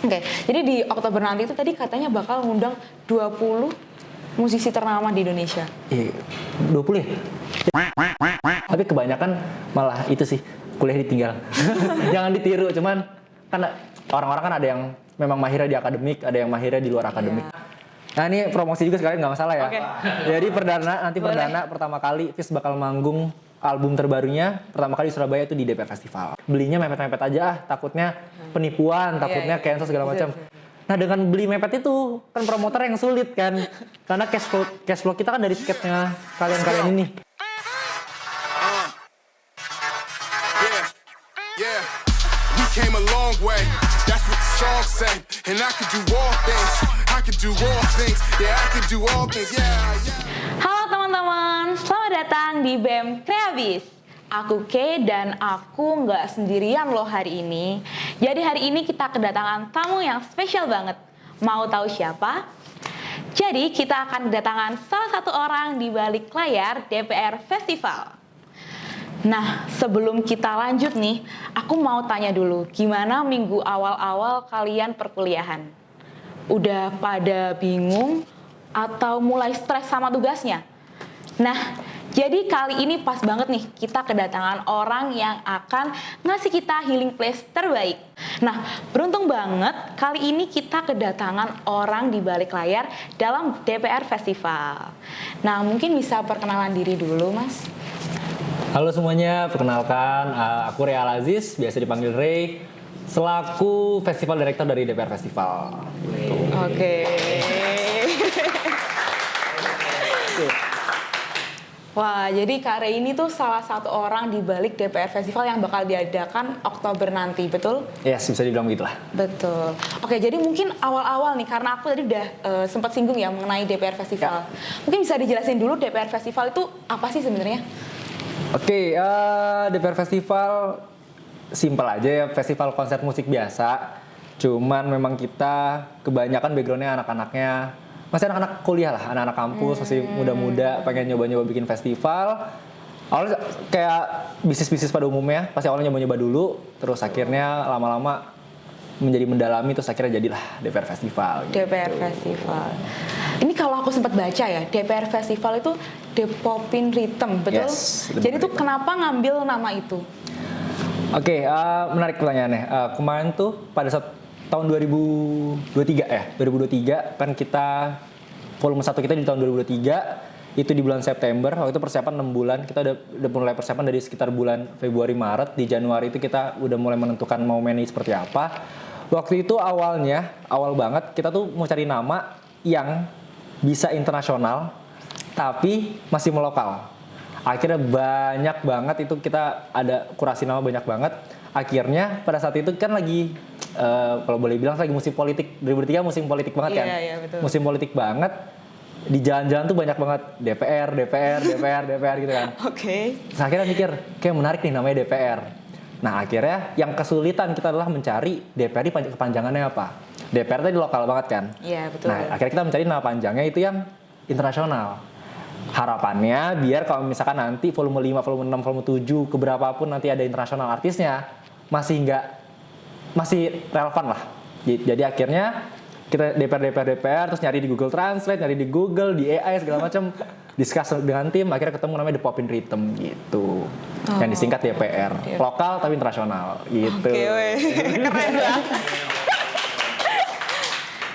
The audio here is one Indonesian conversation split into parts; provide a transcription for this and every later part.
Oke, jadi di Oktober nanti itu tadi katanya bakal ngundang 20 musisi ternama di Indonesia. Iya, 20 ya? Tapi kebanyakan malah itu sih, kuliah ditinggal. Jangan ditiru, cuman kan orang-orang kan ada yang memang mahirnya di akademik, ada yang mahirnya di luar akademik. Nah ini promosi juga sekalian, nggak masalah ya. Oke. Jadi perdana pertama kali Fis bakal manggung album terbarunya pertama kali di Surabaya itu di DPR Festival. Belinya mepet-mepet aja, takutnya penipuan, takutnya cancel segala macam. Nah dengan beli mepet itu kan promotor yang sulit kan, karena cash flow kita kan dari tiketnya kalian ini. Yeah, we came a long way. That's what the song say. And I could do all things. I could do all things. Yeah, I could do all things. Yeah. Halo teman-teman, selamat datang di BEM Kreabis. Aku Kay dan aku nggak sendirian loh hari ini. Jadi hari ini kita kedatangan tamu yang spesial banget. Mau tahu siapa? Jadi kita akan kedatangan salah satu orang di balik layar DPR Festival. Nah, sebelum kita lanjut nih, aku mau tanya dulu, gimana minggu awal-awal kalian perkuliahan? Udah pada bingung atau mulai stres sama tugasnya? Nah, jadi kali ini pas banget nih kita kedatangan orang yang akan ngasih kita healing place terbaik. Nah, beruntung banget kali ini kita kedatangan orang di balik layar dalam DPR Festival. Nah, mungkin bisa perkenalan diri dulu, Mas. Halo semuanya, perkenalkan aku Ray Al-Aziz, biasa dipanggil Ray, selaku Festival Director dari DPR Festival. Oke. Wah, jadi Kak Ray ini tuh salah satu orang di balik DPR Festival yang bakal diadakan Oktober nanti, betul? Yes, bisa dibilang begitulah. Betul. Oke, jadi mungkin awal-awal nih, karena aku tadi udah sempat singgung ya mengenai DPR Festival. Mungkin bisa dijelasin dulu DPR Festival itu apa sih sebenarnya? Oke, DPR Festival simpel aja ya, festival konser musik biasa. Cuman memang kita kebanyakan backgroundnya anak-anaknya masih anak-anak kuliah lah, anak-anak kampus, masih muda-muda, pengen nyoba-nyoba bikin festival. Awalnya kayak bisnis-bisnis pada umumnya, pasti awalnya nyoba-nyoba dulu, terus akhirnya lama-lama menjadi mendalami, terus akhirnya jadilah DPR Festival. DPR Festival. Ini kalau aku sempat baca ya, DPR Festival itu Depopin Rhythm, betul? Yes, jadi tuh kenapa ngambil nama itu? Oke, menarik pertanyaannya. Kemarin tuh pada saat tahun 2023 ya, 2023 kan kita volume 1 kita di tahun 2023 itu di bulan September. Waktu itu persiapan 6 bulan, kita udah mulai persiapan dari sekitar bulan Februari Maret. Di Januari itu kita udah mulai menentukan mau manage seperti apa. Waktu itu awal banget kita tuh mau cari nama yang bisa internasional tapi masih melokal. Akhirnya banyak banget itu, kita ada kurasi nama banyak banget. Akhirnya pada saat itu kan lagi kalau boleh bilang lagi musim politik, 2003 musim politik banget kan. Iya, betul. Musim politik banget. Di jalan-jalan tuh banyak banget DPR gitu kan. Oke. Terus akhirnya mikir, kayak menarik nih namanya DPR. Nah akhirnya yang kesulitan kita adalah mencari DPR di kepanjangannya apa. DPR tadi lokal banget kan. Iya, betul. Nah akhirnya kita mencari nama panjangnya itu yang internasional. Harapannya biar kalau misalkan nanti volume 5, volume 6, volume 7 keberapapun nanti ada internasional artisnya masih relevan lah. Jadi akhirnya kita DPR terus nyari di Google Translate, nyari di Google, di AI segala macam, discuss dengan tim, akhirnya ketemu namanya Depopin Rhythm gitu. Yang disingkat DPR. Lokal tapi internasional gitu. Oke, keren ya.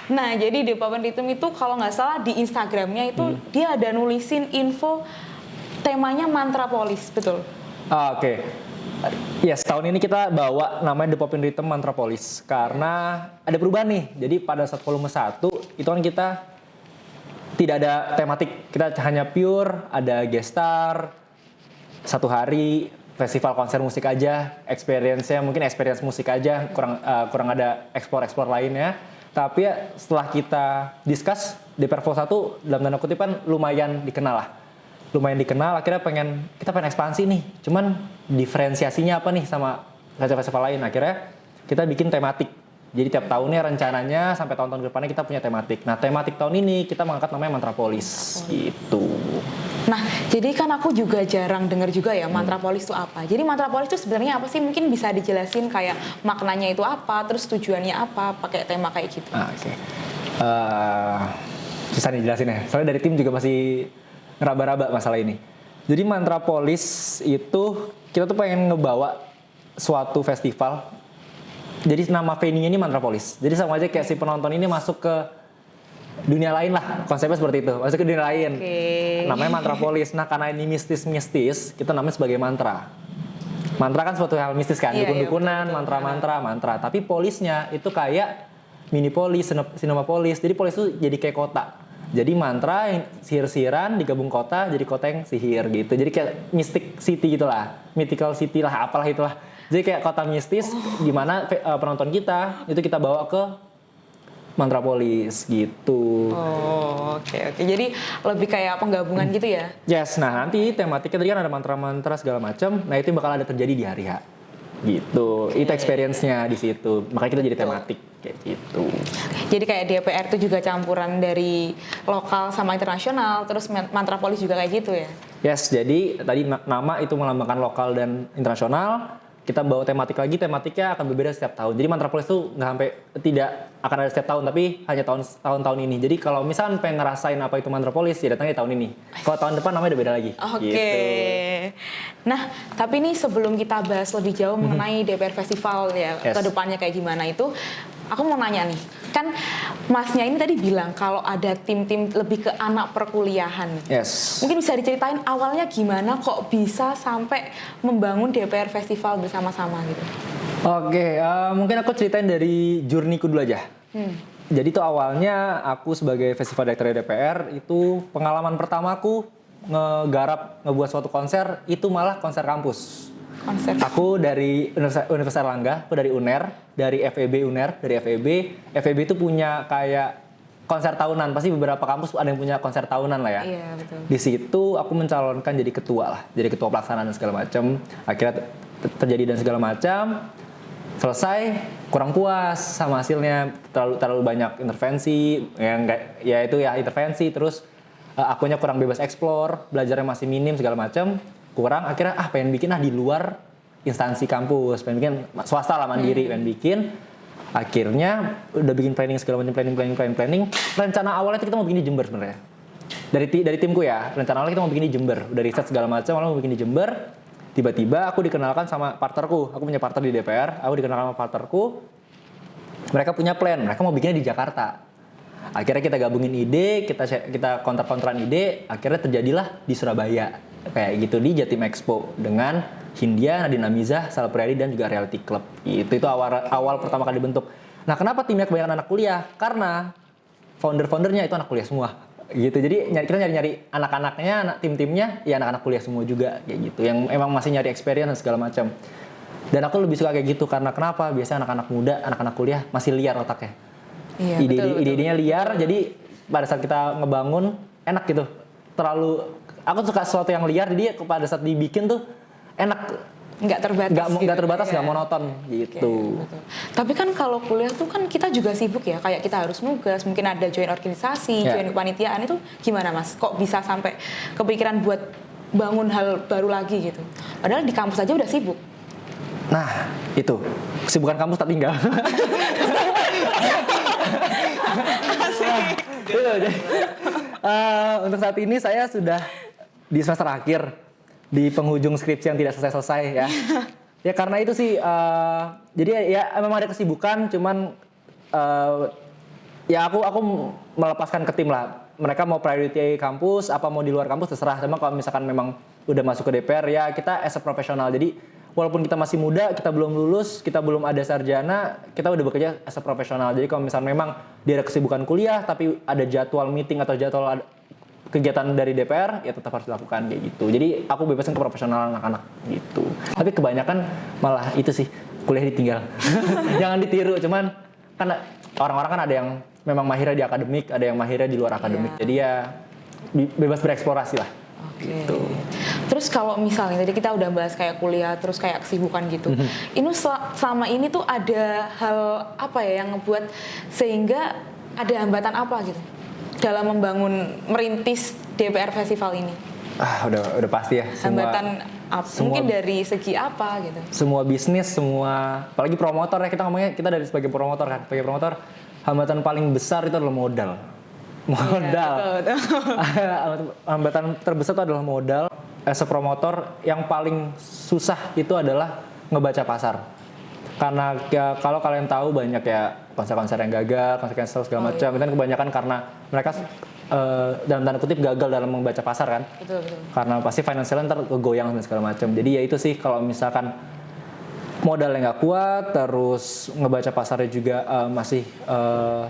Nah, jadi Depopin Rhythm itu kalau nggak salah di Instagramnya itu dia ada nulisin info temanya mantra polis, betul? Oke. Yes, tahun ini kita bawa namanya Depopin Rhythm Mantra Polis karena ada perubahan nih. Jadi pada saat volume 1 itu kan kita tidak ada tematik. Kita hanya pure ada guest star, 1 hari festival konser musik aja, experience-nya mungkin experience musik aja, kurang ada explore lainnya. Tapi ya, setelah kita discuss DPR Vol 1 dalam tanda kutip kan lumayan dikenal lah. Akhirnya kita pengen ekspansi nih. Cuman diferensiasinya apa nih sama festival lain? Akhirnya kita bikin tematik. Jadi tiap tahunnya rencananya sampai tahun-tahun ke depannya kita punya tematik. Nah, tematik tahun ini kita mengangkat namanya Mantra Polis gitu. Nah, jadi kan aku juga jarang dengar juga ya mantra polis itu apa. Jadi mantra polis itu sebenarnya apa sih? Mungkin bisa dijelasin kayak maknanya itu apa, terus tujuannya apa, pakai tema kayak gitu. Oke. Susah nih jelasin ya. Soalnya dari tim juga masih ngeraba-raba masalah ini. Jadi mantra polis itu kita tuh pengen ngebawa suatu festival. Jadi nama venue-nya ini mantra polis. Jadi sama aja kayak si penonton ini masuk ke dunia lain lah, konsepnya seperti itu, masuk ke dunia lain. Namanya mantra polis. Nah karena ini mistis, kita namanya sebagai mantra. Mantra kan suatu hal mistis kan, dukun-dukunan, mantra. Tapi polisnya itu kayak mini polis, sinema polis. Jadi polis itu jadi kayak kota. Jadi mantra yang sihir-sihiran digabung kota, jadi kota yang sihir gitu. Jadi kayak mystic city gitulah, mythical city lah, apalah itulah. Jadi kayak kota mistis, gimana penonton kita itu kita bawa ke Mantrapolis gitu. Oh, oke. Jadi lebih kayak penggabungan gitu ya? Yes, nah nanti tematiknya tadi kan ada mantra-mantra segala macam. Nah itu bakal ada terjadi di hari H. Gitu. Itu experience-nya di situ. Makanya kita jadi tematik kayak gitu. Jadi kayak DPR itu juga campuran dari lokal sama internasional, terus Mantrapolis juga kayak gitu ya? Yes, jadi tadi nama itu melambangkan lokal dan internasional. Kita bawa tematik lagi, tematiknya akan berbeda setiap tahun. Jadi Mantrapolis itu nggak sampai tidak akan ada setiap tahun, tapi hanya tahun-tahun ini. Jadi kalau misalnya pengen ngerasain apa itu Mantrapolis, ya datangnya di tahun ini. Kalau tahun depan namanya udah beda lagi. Oke. Gitu. Nah, tapi nih sebelum kita bahas lebih jauh mengenai DPR Festival ya, Yes. ke depannya kayak gimana itu, aku mau nanya nih, kan Masnya ini tadi bilang kalau ada tim-tim lebih ke anak perkuliahan. Yes. Mungkin bisa diceritain awalnya gimana kok bisa sampai membangun DPR Festival bersama-sama gitu? Oke, mungkin aku ceritain dari journey-ku dulu aja. Jadi tuh awalnya aku sebagai festival director DPR itu pengalaman pertamaku ngebuat suatu konser itu malah konser kampus. Konser. Aku dari Universitas Erlangga, aku dari UNER, dari FEB UNER, dari FEB. FEB itu punya kayak konser tahunan, pasti beberapa kampus ada yang punya konser tahunan lah ya. Iya, betul. Di situ aku mencalonkan jadi ketua lah, jadi ketua pelaksanaan dan segala macam. Akhirnya terjadi dan segala macam. Selesai, kurang puas sama hasilnya, terlalu banyak intervensi, intervensi, terus akunya kurang bebas eksplor, belajarnya masih minim segala macam. Kurang, akhirnya pengen bikin di luar instansi kampus, pengen bikin swasta lah mandiri, pengen bikin. Akhirnya udah bikin planning segala macam, planning. Rencana awalnya kita mau bikin di Jember sebenarnya. Dari timku ya, rencana awalnya kita mau bikin di Jember, udah riset segala macam, mau bikin di Jember. Tiba-tiba aku dikenalkan sama partnerku, aku punya partner di DPR, aku dikenalkan sama partnerku. Mereka punya plan, mereka mau bikinnya di Jakarta. Akhirnya kita gabungin ide, kita kontrak-kontran ide, akhirnya terjadilah di Surabaya. Kayak gitu di Jatim Expo dengan Hindia, Nadine Amizah, Sal Priadi dan juga Reality Club. Itu awal pertama kali dibentuk. Nah, kenapa timnya kebanyakan anak kuliah? Karena founder-foundernya itu anak kuliah semua. Gitu. Jadi kita nyari anak-anaknya, tim-timnya ya anak-anak kuliah semua juga kayak gitu. Yang emang masih nyari experience dan segala macam. Dan aku lebih suka kayak gitu karena kenapa? Biasanya anak-anak muda, anak-anak kuliah masih liar otaknya. Iya, ide-idenya liar, jadi pada saat kita ngebangun enak gitu. Aku suka sesuatu yang liar, jadi pada saat dibikin tuh enak. Nggak terbatas, nggak monoton gitu. Betul. Tapi kan kalau kuliah tuh kan kita juga sibuk ya, kayak kita harus nugas, mungkin ada join organisasi, join kepanitiaan, itu gimana Mas? Kok bisa sampai kepikiran buat bangun hal baru lagi gitu? Padahal di kampus aja udah sibuk. Nah, itu kesibukan kampus tak tinggal. Untuk saat ini saya sudah di semester akhir, di penghujung skripsi yang tidak selesai-selesai ya. Ya karena itu sih, jadi ya memang ada kesibukan, cuman ya aku melepaskan ke tim lah. Mereka mau priority kampus, apa mau di luar kampus terserah. Cuma kalau misalkan memang udah masuk ke DPR ya kita as a profesional. Jadi walaupun kita masih muda, kita belum lulus, kita belum ada sarjana, kita udah bekerja as a profesional. Jadi kalau misalkan memang dia ada kesibukan kuliah, tapi ada jadwal meeting atau jadwal kegiatan dari DPR, ya tetap harus dilakukan kayak gitu. Jadi aku bebasin ke profesional anak-anak gitu. Tapi kebanyakan malah itu sih, kuliah ditinggal. Jangan ditiru, cuman kan orang-orang kan ada yang memang mahirnya di akademik, ada yang mahirnya di luar akademik. Jadi ya bebas bereksplorasi lah. Gitu. Terus kalau misalnya tadi kita udah bahas kayak kuliah, terus kayak kesibukan gitu. Ini selama ini tuh ada hal apa ya yang ngebuat sehingga ada hambatan apa gitu dalam merintis DPR Festival ini? Udah pasti ya. Hambatan mungkin dari segi apa gitu? Semua bisnis, apalagi promotor ya, kita ngomongnya kita dari sebagai promotor kan. Sebagai promotor, hambatan paling besar itu adalah modal. Modal. Iya, betul. Hambatan terbesar itu adalah modal. As a promotor, yang paling susah itu adalah ngebaca pasar. Karena ya, kalau kalian tahu banyak ya konser-konser yang gagal, konser-konser segala macam, itu kan kebanyakan karena mereka dalam tanda kutip gagal dalam membaca pasar kan. Betul. Karena pasti finansialnya ntar kegoyang dan segala macam. Jadi ya itu sih, kalau misalkan modalnya nggak kuat, terus ngebaca pasarnya juga masih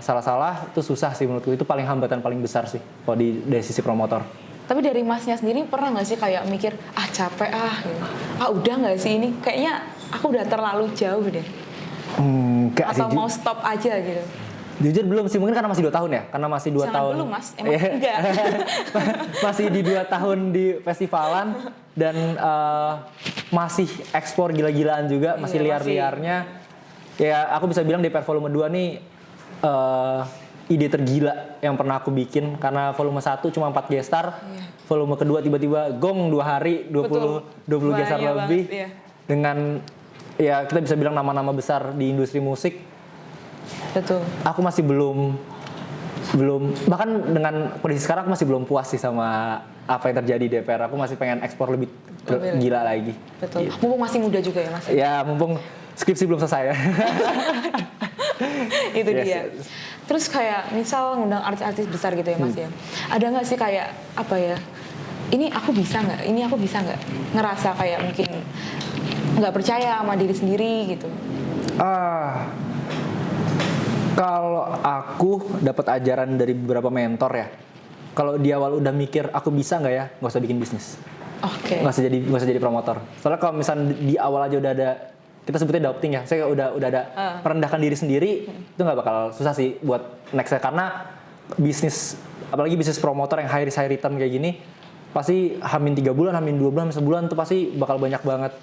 salah-salah, itu susah sih menurutku. Itu paling hambatan paling besar sih kalau dari sisi promotor. Tapi dari Masnya sendiri pernah nggak sih kayak mikir capek gitu. Udah nggak sih ini kayaknya aku udah terlalu jauh deh. Enggak Atau sih. mau stop aja gitu. Jujur belum sih, mungkin karena masih 2 tahun ya. Karena masih 2 Jangan tahun. dulu Mas, emang enggak. Masih di 2 tahun di festivalan dan masih ekspor gila-gilaan juga, masih Iya, liar-liarnya. Ya aku bisa bilang DPR volume 2 nih ide tergila yang pernah aku bikin, karena volume 1 cuma 4 gestar. Volume kedua tiba-tiba gong 2 hari 20 gestar Banyak lebih. banget, iya. Dengan ya kita bisa bilang nama-nama besar di industri musik. Betul. Aku masih belum bahkan dengan kondisi sekarang aku masih belum puas sih sama apa yang terjadi di DPR. Aku masih pengen ekspor lebih gila lagi. Betul. Gitu. Mumpung masih muda juga ya Mas. Ya mumpung skripsi belum selesai ya. Itu Yes, dia. yes. Terus kayak misal ngundang artis-artis besar gitu ya Mas ya. Ada nggak sih kayak apa ya? Ini aku bisa nggak? Ini aku bisa nggak? Ngerasa kayak mungkin nggak percaya sama diri sendiri gitu. Kalau aku dapat ajaran dari beberapa mentor ya. Kalau di awal udah mikir aku bisa nggak ya, nggak usah bikin bisnis. Oke. Nggak usah jadi promotor. Soalnya kalau misalnya di awal aja udah ada, kita sebutnya doubting ya, saya udah ada merendahkan diri sendiri, itu nggak bakal susah sih buat next-nya. Karena bisnis, apalagi bisnis promotor yang high risk high return kayak gini, pasti hamin 3 bulan, hamin 2 bulan, sebulan tuh pasti bakal banyak banget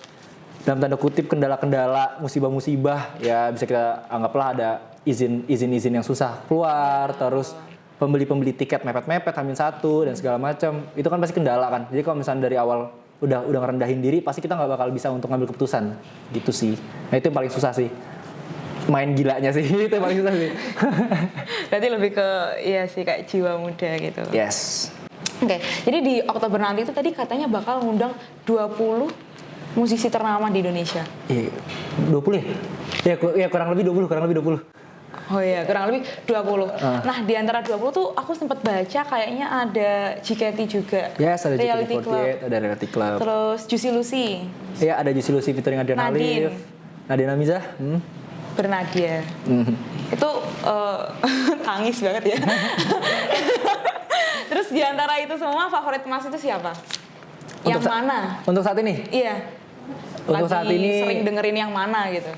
dalam tanda kutip kendala-kendala, musibah-musibah. Ya bisa kita anggaplah ada izin yang susah keluar, terus pembeli tiket mepet-mepet hamin 1 dan segala macam. Itu kan pasti kendala kan. Jadi kalau misalnya dari awal udah ngerendahin diri, pasti kita nggak bakal bisa untuk ngambil keputusan gitu sih. Nah itu yang paling susah sih, main gilanya sih. Itu yang paling susah sih. Berarti lebih ke iya sih kayak jiwa muda gitu. Yes. Oke, jadi di Oktober nanti itu tadi katanya bakal ngundang 20 musisi ternama di Indonesia. Iya, 20 ya? Ya kurang lebih 20. Oh iya, kurang lebih 20. Nah, di antara 20 tuh aku sempat baca kayaknya ada JKT juga. Yes, ada Reality JKT48, Club. ada Reality Club. Terus Juicy Lucy, Iya, ada Juicy Lucy featuring Adriana Nadine. Alif, Nadine Amizah. Bernadia. Itu tangis banget ya. Terus di antara itu semua favorit Mas itu siapa? Yang mana? Untuk saat ini? Iya. Untuk Lagi saat ini sering dengerin yang mana gitu?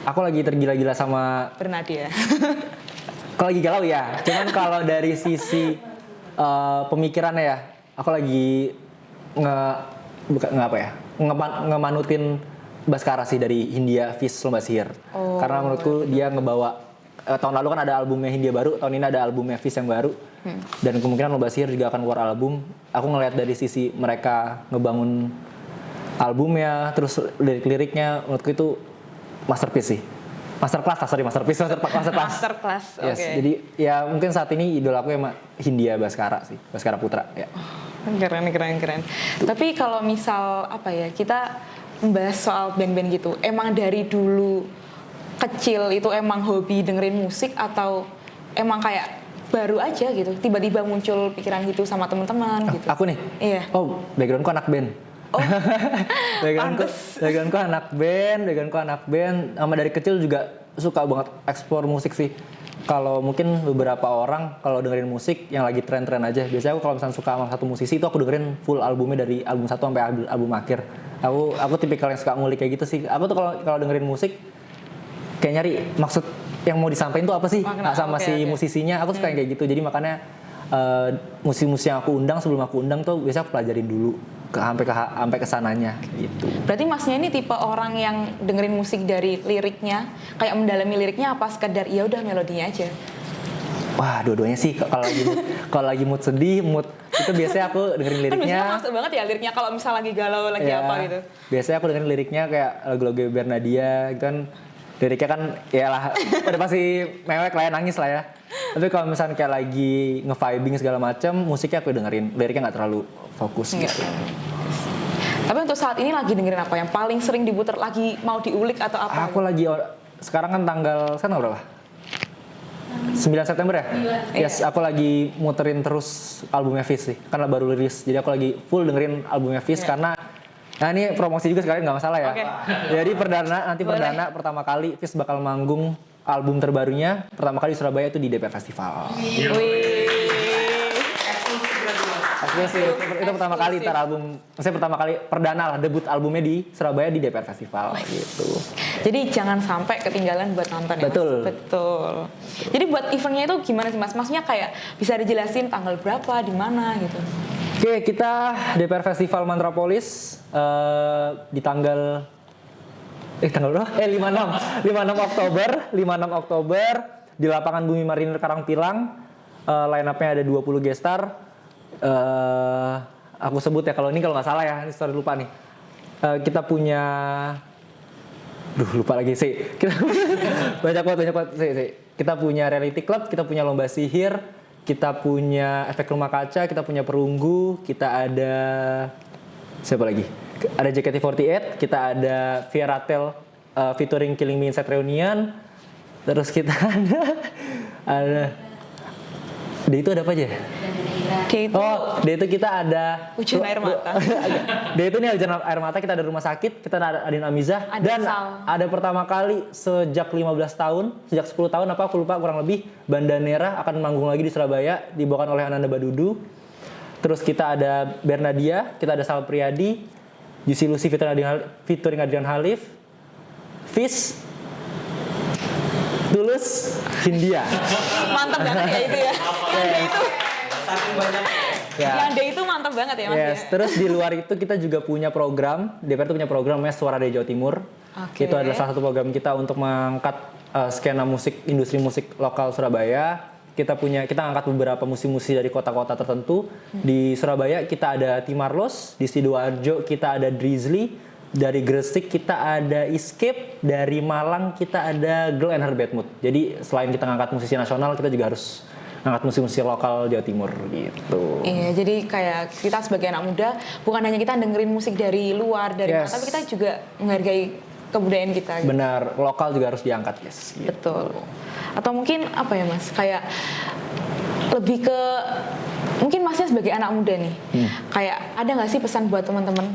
aku lagi tergila-gila sama, Bernadia. kalau lagi galau ya. Cuman kalau dari sisi pemikirannya ya, aku lagi ngemanutin Baskara sih dari Hindia Fis Lomba Sihir. Karena menurutku dia ngebawa, tahun lalu kan ada albumnya Hindia baru, tahun ini ada albumnya Fis yang baru. Dan kemungkinan Lomba Sihir juga akan keluar album. Aku ngelihat dari sisi mereka ngebangun albumnya, terus lirik-liriknya, menurutku itu masterpiece sih. Masterclass. Masterclass. Yes, Oke. jadi ya mungkin saat ini idol aku emang Hindia Baskara sih, Baskara Putra ya. Keren. Tapi kalau misal apa ya, kita membahas soal band-band gitu, emang dari dulu kecil itu emang hobi dengerin musik atau emang kayak baru aja gitu, tiba-tiba muncul pikiran gitu sama teman-teman gitu? Aku nih? Iya. Oh, backgroundku anak band. Oh, backgroundku anak band, sama dari kecil juga suka banget eksplor musik sih. Kalau mungkin beberapa orang kalau dengerin musik yang lagi tren-tren aja, biasanya aku kalau misalnya suka sama satu musisi itu aku dengerin full albumnya dari album 1 sampai album akhir. Aku tipikal yang suka ngulik kayak gitu sih. Aku tuh kalau dengerin musik kayak nyari maksud yang mau disampaikan tuh apa sih sama si musisinya. Aku suka yang kayak gitu. Jadi makanya musisi-musisi yang aku undang sebelum aku undang tuh biasanya aku pelajarin dulu sampai ke sananya gitu. berarti Masnya ini tipe orang yang dengerin musik dari liriknya, kayak mendalami liriknya apa sekedar ya udah melodinya aja? Wah, dua-duanya sih. Kalau lagi mood sedih, mood Itu biasanya aku dengerin Kan liriknya. biasanya masuk banget ya liriknya kalau misal lagi galau, lagi Ya, apa gitu. biasanya aku dengerin liriknya kayak lagu-lagu Bernadia gitu kan. Liriknya kan ya lah udah pasti mewek lah ya, nangis lah ya. Tapi kalau misalnya kayak lagi nge-vibing segala macam, musiknya aku dengerin. Liriknya nggak terlalu fokus Enggak. gitu. Tapi untuk saat ini lagi dengerin apa yang paling sering diputar, lagi mau diulik atau apa? Aku lagi sekarang kan sekarang berapa? 9 September ya? Yes, aku lagi muterin terus albumnya Fizz sih. Karena baru rilis. Jadi aku lagi full dengerin albumnya Fizz karena nah ini promosi juga sekalian nggak masalah ya. Oke. Jadi nanti Boleh. perdana pertama kali Fizz bakal manggung album terbarunya pertama kali di Surabaya itu di DPR Festival. Wih. Eksklusif. Itu pertama kali maksudnya pertama kali perdana lah debut albumnya di Surabaya di DPR Festival gitu. Jadi jangan sampai ketinggalan buat nonton ya, Betul. Mas? Betul. Jadi buat eventnya itu gimana sih, Mas? Maksudnya kayak bisa dijelasin tanggal berapa, di mana gitu. Oke, kita DPR Festival Mantrapolis di tanggal berapa? 56 Oktober, 56 Oktober di lapangan Bumi Marinir Karangpilang. Line up-nya ada 20 gestar. Aku sebut ya kalau nggak salah ya, ini sorry lupa nih. Kita punya lupa lagi sih. Kita banyak banget sih. Kita punya Reality Club, kita punya Lomba Sihir, kita punya Efek Rumah Kaca, kita punya Perunggu, kita ada siapa lagi? Ada JKT48, kita ada Vieratel featuring Killing Me Inside Reunion. Terus kita ada dia itu ada apa aja? Dia itu Dia itu kita ada Hujan Air Mata. Dia itu nih Hujan Air Mata, kita ada Rumah Sakit, kita ada Adin Amizah, Ada dan Sal. ada pertama kali sejak 15 tahun, sejak 10 tahun apa aku lupa kurang lebih, Bandanera akan manggung lagi di Surabaya dibawakan oleh Ananda Badudu. Terus kita ada Bernadia, kita ada Sal Priadi, Juicy Lucy featuring Adrian Halif, Fizz, Tulus, Hindia. mantap banget ya itu ya. Yang dia itu, Ya. yang dia itu mantap banget ya, Mas. Yes, Ya? terus di luar itu kita juga punya program, DPR itu punya program namanya Suara dari Jawa Timur. Oke. Itu adalah salah satu program kita untuk mengangkat skena musik, industri musik lokal Surabaya. Kita angkat beberapa musisi dari kota-kota tertentu. Di Surabaya kita ada Timarlos, di Sidoarjo kita ada Drizzly, dari Gresik kita ada Escape, dari Malang kita ada Girl and Her Bad Mood. Jadi selain kita ngangkat musisi nasional, kita juga harus ngangkat musisi lokal Jawa Timur gitu. Iya, jadi kayak kita sebagai anak muda bukan hanya kita dengerin musik dari luar, dari mana, Yes. tapi kita juga menghargai kebudayaan kita. Gitu. Benar, lokal juga harus diangkat, yes. Gitu. Betul. Atau mungkin apa ya, Mas? Kayak lebih ke mungkin Masnya sebagai anak muda nih. Kayak ada nggak sih pesan buat teman-teman?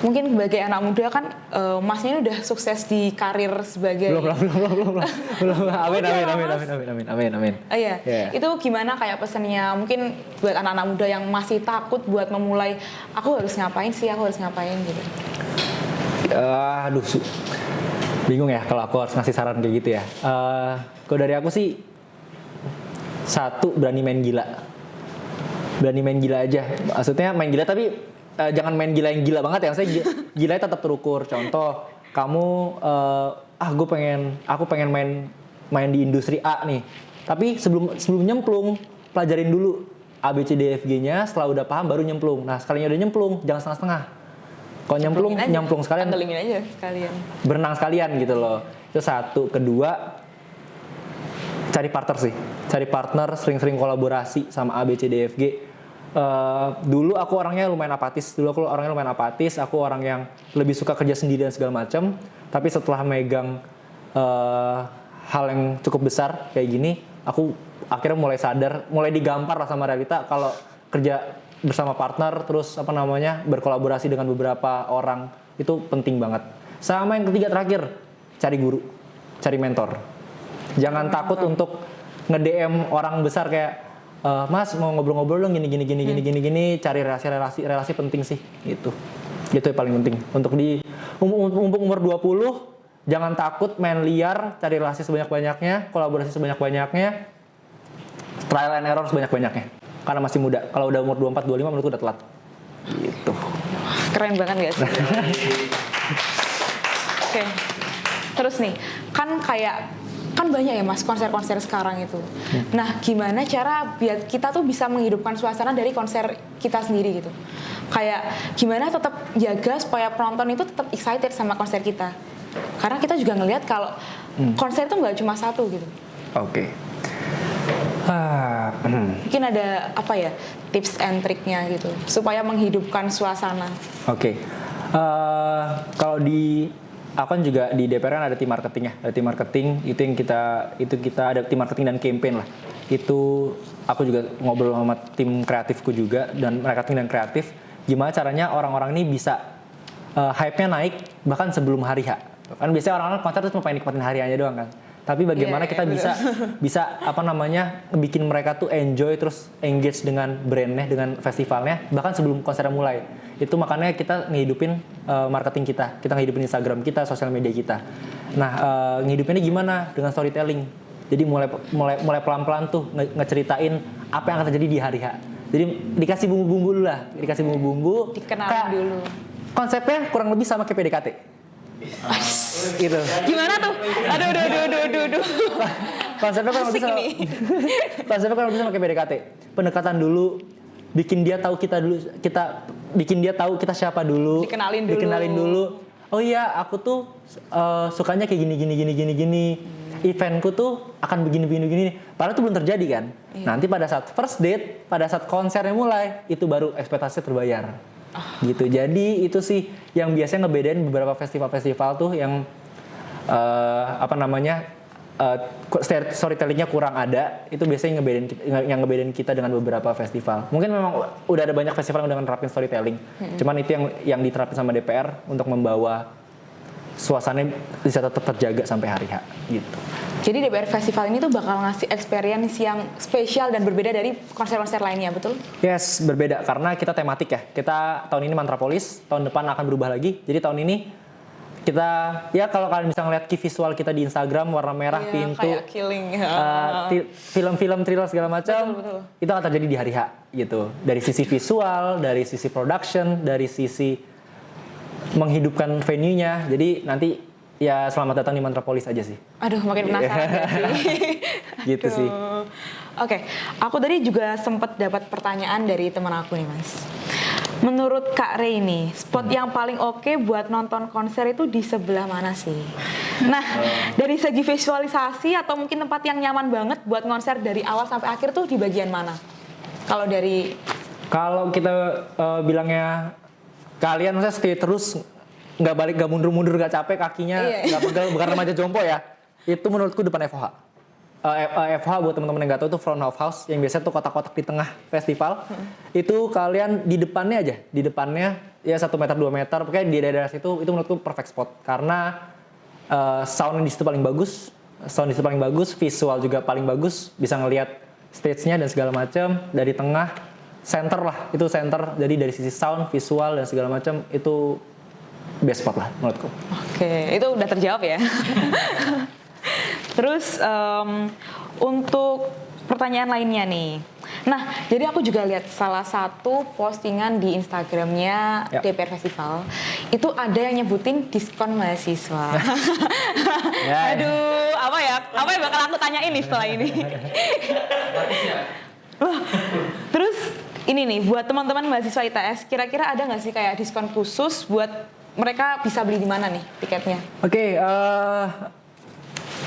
Mungkin sebagai anak muda kan Masnya ini udah sukses di karir sebagai Belum. Amin. Oh iya, Yeah. itu gimana kayak pesannya mungkin buat anak-anak muda yang masih takut buat memulai, aku harus ngapain gitu. Bingung ya kalau aku harus ngasih saran kayak gitu ya. Kalau dari aku sih, satu, berani main gila aja. Maksudnya main gila tapi jangan main gila yang gila banget ya. Maksudnya gilanya tetap terukur. Contoh, kamu aku pengen main di industri A nih. Tapi sebelum nyemplung, pelajarin dulu ABCDFG-nya. Setelah udah paham baru nyemplung. Nah, sekalinya udah nyemplung, jangan setengah-setengah. Kalau nyemplung sekalian, Tanggalingin aja sekalian. berenang sekalian gitu loh. Itu satu. Kedua, cari partner sih. Cari partner, sering-sering kolaborasi sama ABCDFG. Dulu aku orangnya lumayan apatis. Aku orang yang lebih suka kerja sendiri dan segala macam. Tapi setelah megang hal yang cukup besar kayak gini, aku akhirnya mulai sadar, mulai digampar lah sama realita kalau kerja bersama partner, terus berkolaborasi dengan beberapa orang itu penting banget. Sama yang ketiga terakhir, cari guru, cari mentor. Jangan takut untuk nge-DM orang besar kayak Mas mau ngobrol-ngobrol dong gini, cari relasi penting sih gitu. Itu yang paling penting. Untuk di umur 20, jangan takut main liar, cari relasi sebanyak-banyaknya, kolaborasi sebanyak-banyaknya, trial and error sebanyak-banyaknya. Karena masih muda. Kalau udah umur 24, 25 menurutku udah telat. Gitu. Keren banget gak sih? Oke. Terus nih, kan kan banyak ya Mas konser-konser sekarang itu. Nah, gimana cara biar kita tuh bisa menghidupkan suasana dari konser kita sendiri gitu? Kayak gimana tetap jaga supaya penonton itu tetap excited sama konser kita? Karena kita juga ngelihat kalau konser itu nggak cuma satu gitu. Oke. Mungkin ada apa ya tips and triknya gitu supaya menghidupkan suasana. Oke. Kalau di aku kan juga di DPR kan ada tim marketing ya. Ada tim marketing itu kita ada tim marketing dan campaign lah. Itu aku juga ngobrol sama tim kreatifku juga dan marketing dan kreatif gimana caranya orang-orang ini bisa hype-nya naik bahkan sebelum hari H. Kan biasanya orang-orang konser tuh cuma pengen nikmatin hari H-nya doang kan. Tapi bagaimana kita bisa apa namanya bikin mereka tuh enjoy terus engage dengan brandnya, dengan festivalnya bahkan sebelum konsernya mulai. Itu makanya kita ngehidupin marketing kita ngehidupin Instagram kita, sosial media kita. Nah, ngehidupinnya gimana? Dengan storytelling. Jadi mulai pelan-pelan tuh ngeceritain apa yang akan terjadi di hari H. Jadi dikasih bumbu-bumbu dulu lah, dikasih bumbu-bumbu. Dikenalin dulu. Konsepnya kurang lebih sama kayak PDKT. Gitu. Gimana tuh? Aduh. Konsepnya kurang lebih sama. Konsepnya kurang lebih sama kayak PDKT. Pendekatan dulu, bikin dia tahu bikin dia tahu kita siapa dulu. Dikenalin dulu. Oh iya, aku tuh sukanya kayak gini. Eventku tuh akan begini. Padahal itu belum terjadi kan. Iya. Nanti pada saat first date, pada saat konsernya mulai, itu baru ekspektasinya terbayar. Gitu. Jadi itu sih yang biasanya ngebedain beberapa festival-festival tuh yang storytellingnya kurang ada. Itu biasanya ngebedain kita dengan beberapa festival. Mungkin memang udah ada banyak festival yang udah nerapin storytelling. Cuman itu yang diterapin sama DPR untuk membawa suasana bisa tetap terjaga sampai hari H gitu. Jadi DPR Festival ini tuh bakal ngasih experience yang spesial dan berbeda dari konser-konser lainnya, betul? Yes, berbeda karena kita tematik ya. Kita tahun ini Mantrapolis, tahun depan akan berubah lagi. Jadi tahun ini kita, ya kalau kalian bisa ngeliat key visual kita di Instagram, warna merah, pintu, kayak killing. film-film thriller segala macam, Betul. itu akan terjadi di hari H gitu. Dari sisi visual, dari sisi production, dari sisi menghidupkan venue-nya. Jadi nanti ya selamat datang di Mantrapolis aja sih. Aduh, makin penasaran gak sih? Gitu sih. Oke, aku tadi juga sempat dapat pertanyaan dari teman aku nih, Mas. Menurut Kak Ray nih, spot yang paling oke buat nonton konser itu di sebelah mana sih? Nah, dari segi visualisasi atau mungkin tempat yang nyaman banget buat konser dari awal sampai akhir tuh di bagian mana? Kalau kita bilangnya kalian maksudnya stay terus, nggak balik, nggak mundur-mundur, nggak capek kakinya, nggak pegel, bukan remaja jompo ya. Itu menurutku depan FOH. FH buat teman-teman yang nggak tahu itu front of house yang biasanya tuh kotak-kotak di tengah festival. Itu kalian di depannya aja, di depannya ya 1 meter 2 meter, pokoknya di daerah situ itu menurutku perfect spot karena sound di situ paling bagus, visual juga paling bagus, bisa ngelihat stage-nya dan segala macam dari tengah. Center lah, itu center. Jadi dari sisi sound, visual dan segala macam itu best spot lah menurutku. Oke, itu udah terjawab ya. Terus untuk pertanyaan lainnya nih. Nah, jadi aku juga lihat salah satu postingan di Instagramnya DPR Festival. Itu ada yang nyebutin diskon mahasiswa. Aduh, apa yang bakal aku tanyain nih setelah ini? Terus ini nih, buat teman-teman mahasiswa ITS, kira-kira ada nggak sih kayak diskon khusus buat mereka bisa beli di mana nih tiketnya? Oke,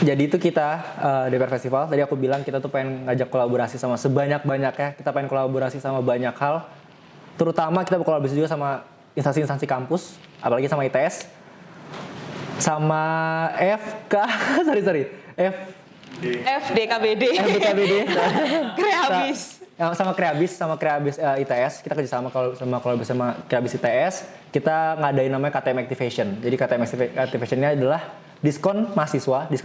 jadi itu kita DPR Festival. Tadi aku bilang kita tuh pengen ngajak kolaborasi sama sebanyak-banyaknya. Kita pengen kolaborasi sama banyak hal. Terutama kita berkolaborasi juga sama instansi-instansi kampus, apalagi sama ITS, sama FDKBD. Kreabis ITS. Kita kerjasama sama kolaborasi sama Kreabis ITS. Kita ngadain namanya KTM Activation. Jadi KTM Activation-nya adalah diskon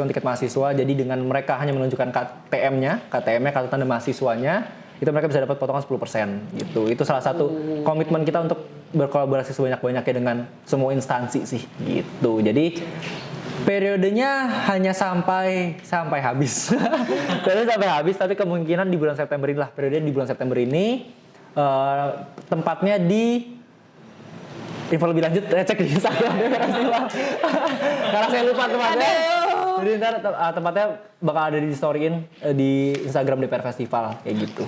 tiket mahasiswa. Jadi dengan mereka hanya menunjukkan KTM-nya, kartu tanda mahasiswanya, itu mereka bisa dapat potongan 10% gitu. Itu salah satu komitmen kita untuk berkolaborasi sebanyak-banyaknya dengan semua instansi sih gitu. Jadi periodenya hanya sampai habis. sampai habis, tapi kemungkinan di bulan September ini lah. Periodenya di bulan September ini. Tempatnya di info lebih lanjut cek di Instagram DPR Festival. Karena saya lupa tempatnya. Jadi ntar tempatnya bakal ada di storyin di Instagram DPR Festival kayak gitu.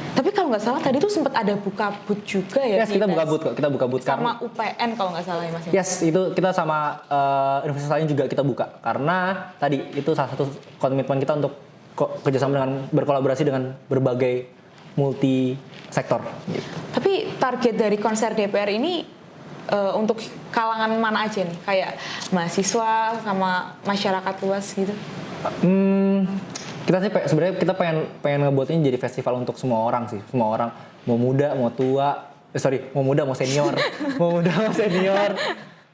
Tapi kalau nggak salah tadi tuh sempat ada buka booth juga ya? Yes, kita buka booth kok. Kita buka booth sama UPN kalau nggak salah ya Mas. Yes, itu kita sama universitas lain juga kita buka. Karena tadi itu salah satu komitmen kita untuk kerjasama dengan berkolaborasi dengan berbagai multi sektor. Gitu. Tapi target dari konser DPR ini untuk kalangan mana aja nih? Kayak mahasiswa sama masyarakat luas gitu? Kita sih sebenarnya kita pengen ngebuat ini jadi festival untuk semua orang sih. Semua orang, mau muda, mau tua, mau muda, mau senior,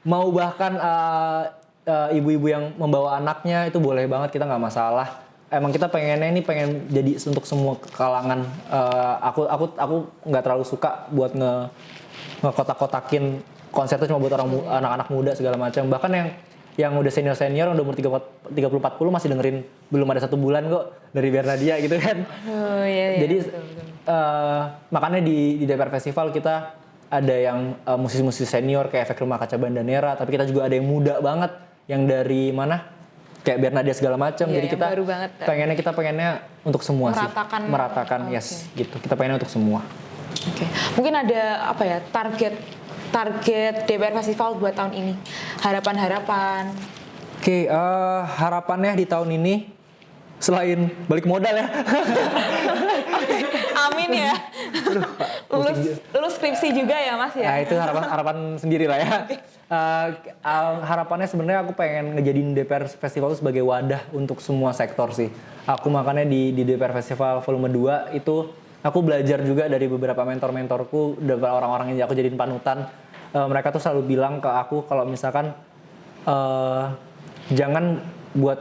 mau bahkan ibu-ibu yang membawa anaknya itu boleh banget, kita nggak masalah. Emang kita pengennya ini pengen jadi untuk semua kalangan. Aku nggak terlalu suka buat ngekotak-kotakin konser itu cuma buat anak-anak muda segala macam. Bahkan yang udah senior udah umur 30-40 masih dengerin belum ada 1 bulan kok dari Bernadia gitu kan. Oh iya. Jadi makanya di DPR Festival kita ada yang musisi-musisi senior kayak Efek Rumah Kaca Bandanera, tapi kita juga ada yang muda banget yang dari mana? Kayak Bernadia segala macam. Iya, jadi kita pengennya untuk semua meratakan okay. Yes gitu. Kita pengennya untuk semua. Oke. Mungkin ada apa ya target DPR Festival buat tahun ini? Harapan-harapan. Oke, harapannya di tahun ini selain balik modal ya. Amin ya. Lulus skripsi juga ya Mas ya. Nah, itu harapan sendiri lah ya. Harapannya sebenarnya aku pengen ngejadiin DPR Festival itu sebagai wadah untuk semua sektor sih. Aku makanya di DPR Festival volume 2 itu aku belajar juga dari beberapa mentor-mentorku, orang-orang yang aku jadiin panutan. Mereka tuh selalu bilang ke aku kalau misalkan jangan buat